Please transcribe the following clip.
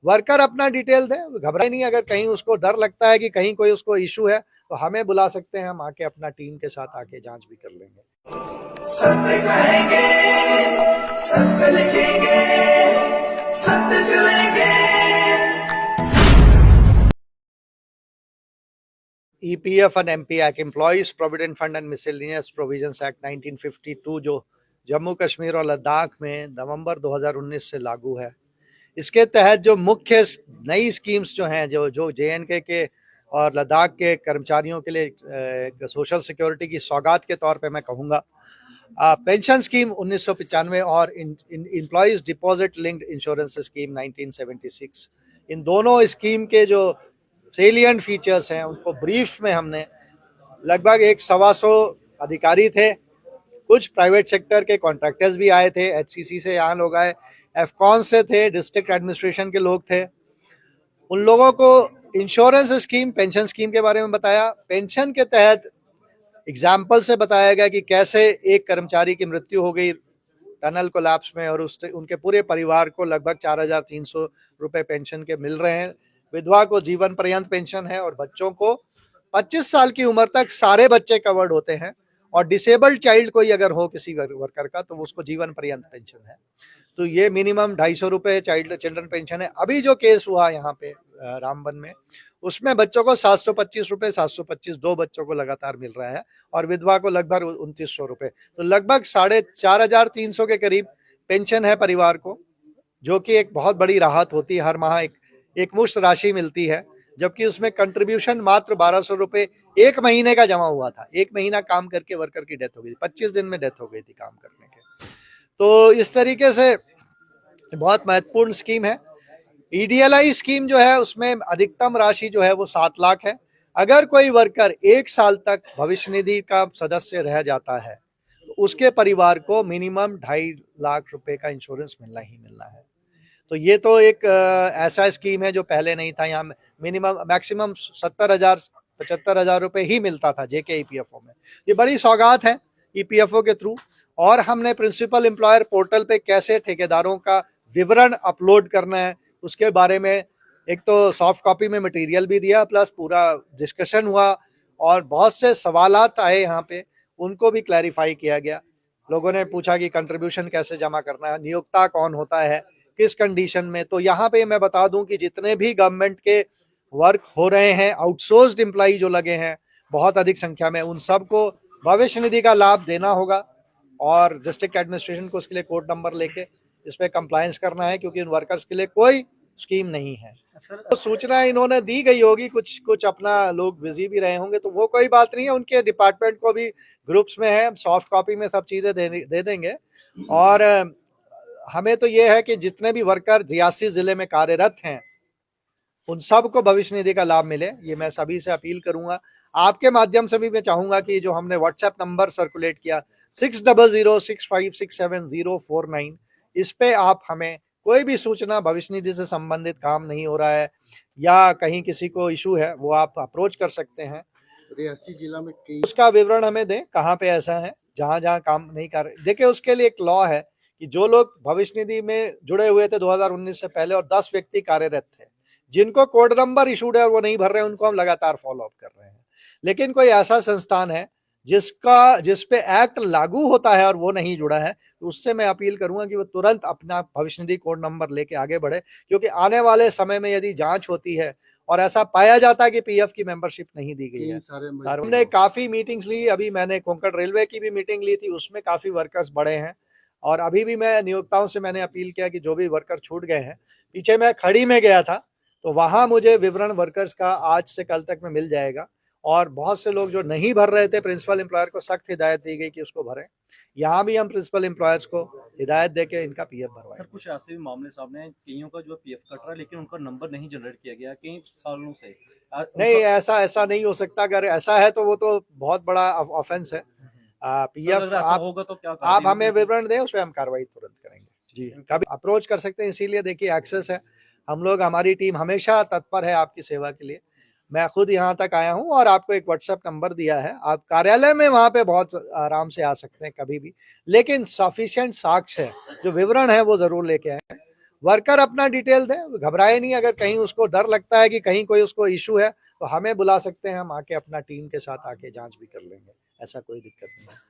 Worker अपना detail दे, घबराए नहीं। अगर कहीं उसको डर लगता है कि कहीं कोई उसको इशू है तो हमें बुला सकते हैं, हम आके अपना टीम के साथ आके जांच भी कर लेंगे। सत्य कहेंगे, सत्य लिखेंगे, सत्य चलेंगे। EPF and MP Act, Employees Provident Fund and Miscellaneous Provisions Act 1952, जो जम्मू कश्मीर और लद्दाख में नवंबर 2019 से लागू है, इसके तहत जो मुख्य नई स्कीम्स जो हैं, जो JNK के और लद्दाख के कर्मचारियों के लिए सोशल सिक्योरिटी की सौगात के तौर पे मैं कहूँगा, पेंशन स्कीम 1995 और employees deposit linked insurance scheme 1976, इन दोनों स्कीम के जो सेलिएंट फीचर्स हैं उनको ब्रीफ में हमने लगभग 125 अधिकारी थे, कुछ प्राइवेट सेक्टर के कॉन्ट्रैक्टर्स भी आए थे, HCC से यहाँ लोग आए, एफकॉन से थे, डिस्ट्रिक्ट एडमिनिस्ट्रेशन के लोग थे। उन लोगों को इंश्योरेंस स्कीम, पेंशन स्कीम के बारे में बताया। पेंशन के तहत एग्जाम्पल से बताया गया कि कैसे एक कर्मचारी की मृत्यु हो गई टनल कोलैप्स में और उससे उनके पूरे परिवार को लगभग 4,300 रुपए पेंशन के मिल रहे हैं। विधवा को जीवन पर्यंत पेंशन है और बच्चों को 25 साल की उम्र तक सारे बच्चे कवर्ड होते हैं, और डिसेबल्ड चाइल्ड कोई अगर हो किसी वर्कर का तो उसको जीवन पर्यंत पेंशन है। तो ये मिनिमम 250 रुपए चिल्ड्रन पेंशन है। अभी जो केस हुआ यहाँ पे रामबन में, उसमें बच्चों को 725 रुपए, 725 दो बच्चों को लगातार मिल रहा है और विधवा को लगभग 2900 रुपए, तो लगभग 4,300 के करीब पेंशन है परिवार को, जो कि एक बहुत बड़ी राहत होती है। हर माह एक मुश्त राशि मिलती है, जबकि उसमें कंट्रीब्यूशन मात्र 1,200 रुपए एक महीने का जमा हुआ था। एक महीना काम करके वर्कर की डेथ हो गई, 25 दिन में डेथ हो गई थी काम करने के। तो इस तरीके से बहुत महत्वपूर्ण स्कीम है। EDLI स्कीम जो है उसमें अधिकतम राशि जो है वो 7 लाख है। अगर कोई वर्कर 1 साल तक भविष्य निधि का सदस्य रह जाता है तो उसके परिवार को मिनिमम 2.5 लाख रुपए का इंश्योरेंस मिलना ही मिलना है। तो ये तो एक ऐसा स्कीम है जो पहले नहीं था। यहाँ मिनिमम मैक्सिमम 70,000 75,000 रुपए ही मिलता था JK EPFO में। ये बड़ी सौगात है EPFO के थ्रू। और हमने प्रिंसिपल एम्प्लॉयर पोर्टल पे कैसे ठेकेदारों का विवरण अपलोड करना है उसके बारे में एक तो सॉफ्ट कॉपी में मटेरियल भी दिया, प्लस पूरा डिस्कशन हुआ और बहुत से सवालात आए यहाँ पे, उनको भी क्लैरिफाई किया गया। लोगों ने पूछा कि कंट्रीब्यूशन कैसे जमा करना है, नियोक्ता कौन होता है, किस कंडीशन में। तो यहाँ पे मैं बता दूं कि जितने भी गवर्नमेंट के वर्क हो रहे हैं, आउटसोर्स्ड एम्प्लॉई जो लगे हैं बहुत अधिक संख्या में, उन सबको भविष्य निधि का लाभ देना होगा और डिस्ट्रिक्ट एडमिनिस्ट्रेशन को उसके लिए कोड नंबर लेके इस पे कंप्लायंस करना है, क्योंकि उन वर्कर्स के लिए कोई स्कीम नहीं है। तो सूचना इन्होंने दी गई होगी, कुछ अपना लोग बिजी भी रहे होंगे, तो वो कोई बात नहीं है। उनके डिपार्टमेंट को भी ग्रुप्स में है, सॉफ्ट कॉपी में सब चीजें दे देंगे। और हमें तो ये है कि जितने भी वर्कर रियासी जिले में कार्यरत हैं उन सबको भविष्य निधि का लाभ मिले, ये मैं सभी से अपील करूंगा। आपके माध्यम से भी मैं चाहूंगा कि जो हमने व्हाट्सएप नंबर सर्कुलेट किया 6006567049, इस पे आप हमें कोई भी सूचना, भविष्य निधि से संबंधित काम नहीं हो रहा है या कहीं किसी को इशू है, वो आप अप्रोच कर सकते हैं। रियासी जिला में उसका विवरण हमें दें, कहाँ पे ऐसा है जहां जहां काम नहीं कर रहे। देखिए उसके लिए एक लॉ है कि जो लोग भविष्य निधि में जुड़े हुए थे 2019 से पहले और 10 व्यक्ति कार्यरत थे, जिनको कोड नंबर इशूड है और वो नहीं भर रहे हैं, उनको हम लगातार फॉलो अप कर रहे हैं। लेकिन कोई ऐसा संस्थान है जिस पे एक्ट लागू होता है और वो नहीं जुड़ा है, तो उससे मैं अपील करूंगा कि वो तुरंत अपना भविष्य निधि कोड नंबर लेके आगे बढ़े, क्योंकि आने वाले समय में यदि जांच होती है और ऐसा पाया जाता है कि PF की मेंबरशिप नहीं दी गई है। हमने काफी मीटिंग्स ली, अभी मैंने कोंकण रेलवे की भी मीटिंग ली थी, उसमें काफी वर्कर्स बढ़े हैं। और अभी भी मैं नियोक्ताओं से मैंने अपील किया कि जो भी वर्कर छूट गए हैं, पीछे मैं खड़ी में गया था तो वहां मुझे विवरण वर्कर्स का आज से कल तक में मिल जाएगा। और बहुत से लोग जो नहीं भर रहे थे, प्रिंसिपल एम्प्लॉयर को सख्त हिदायत दी गई कि उसको भरें। यहाँ भी हम प्रिंसिपल एम्प्लॉयर्स को हिदायत देके इनका PF भरवाएं। सर कुछ ऐसे भी मामले सामने हैं, कईयों का जो PF कट रहा है लेकिन उनका नंबर नहीं जनरेट किया गया कई सालों से। नहीं, ऐसा नहीं हो सकता। अगर ऐसा है तो वो तो बहुत बड़ा ऑफेंस है। PF आप होगा तो क्या आप हमें विवरण दें, उस पर हम कार्रवाई तुरंत करेंगे। जी, कभी अप्रोच कर सकते हैं। इसीलिए देखिए एक्सेस है, हम लोग, हमारी टीम हमेशा तत्पर है आपकी सेवा के लिए। मैं खुद यहाँ तक आया हूँ और आपको एक व्हाट्सएप नंबर दिया है, आप कार्यालय में वहाँ पे बहुत आराम से आ सकते हैं कभी भी। लेकिन सफिशिएंट साक्ष्य है, जो विवरण है वो जरूर लेके आए वर्कर अपना डिटेल दे, घबराए नहीं। अगर कहीं उसको डर लगता है कि कहीं कोई उसको इशू है तो हमें बुला सकते हैं, हम आके अपना टीम के साथ आके जांच भी कर लेंगे, ऐसा कोई दिक्कत नहीं है।